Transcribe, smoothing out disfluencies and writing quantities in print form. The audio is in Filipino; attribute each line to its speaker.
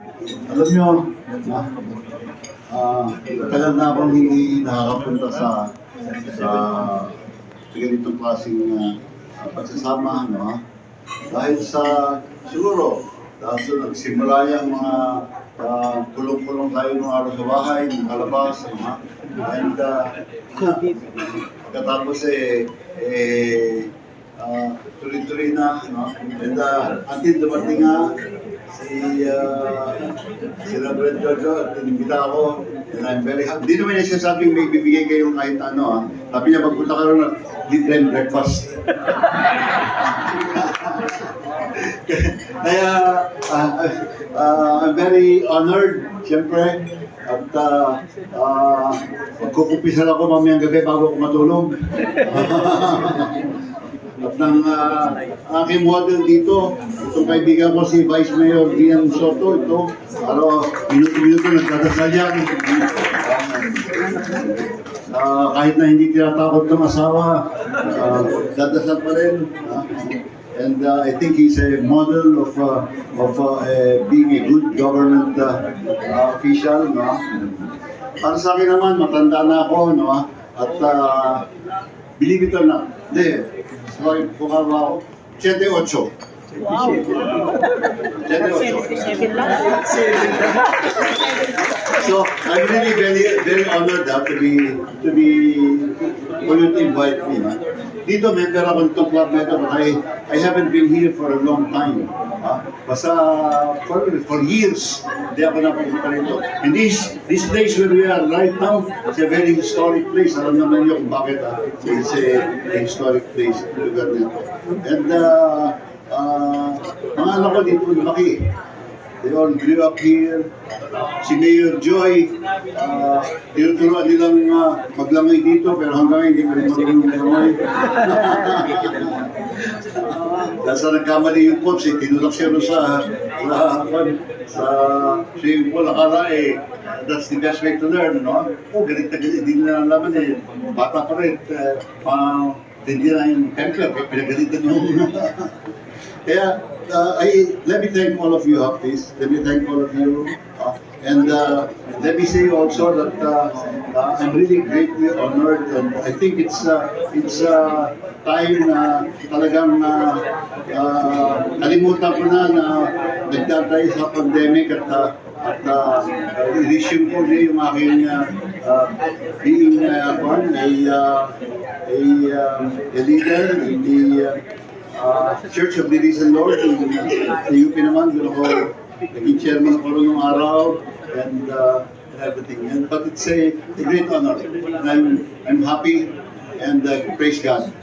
Speaker 1: Alam nyo, tagal na akong hindi nakakapunta sa ganitong klaseng pagsasama, no? Dahil siguro, dahil sa nagsimula yung mga kulong-kulong tayo nung araw sa bahay, ng kalabas, no? And pagkatapos tuloy-tuloy na, no? And until dumating nga, si Reverend Jojo, tinibita ako, and I'm very happy. Hindi naman niya sinasabing may bibigay kayo kahit ano, ha? Sabi niya, magpunta ka rin ng libre breakfast. Kaya, I'm very honored, siyempre, at magkukumpisal ako mamayang gabi bago ako matulog. At ng aking model dito, itong kaibigan ko si Vice Mayor Dian Soto, ito, pero minuto-minuto nagdadasal yan. Kahit na hindi tinatakot ng asawa, dadasal pa rin. And I think he's a model of being a good government official. No? Para sa akin naman, matanda na ako, no? At believe it or not, hindi, sorry, bukal ba ako? 78. Wow! 78. So, I'm really very honored for you to invite me. Ha? Dito, member ako nitong club nito, but I haven't been here for a long time. Basta for years, hindi ako napunta rito. And this place where we are right now, it's a very historic place. Alam naman niyo kung bakit it's a historic place, lugar nito. And mga anak ko dito lumaki. They all grew up here. Si Mayor Joy, tinuturuan nilang maglangoy dito, pero hanggang hindi pa rin marunong maglangoy. Dahil sa nagkamali yung coach, tinulak siya sa swimming pool. Akala that's the best way to learn, no? Galit na galit, hindi na nalaman bata pa rin, hindi na yung temper, pinagalitan yung Kaya, let me thank all of you, please. Let me thank all of you. And let me say also that I'm really greatly honored, and I think it's time na talagang kalimutan ko na nagtatay sa pandemic at i-resume ko na yung aking being a leader in the Church of the Risen Lord in UP naman. Doon ako naging chairman ako noong araw and everything. But it's a great honor. And I'm happy and praise God.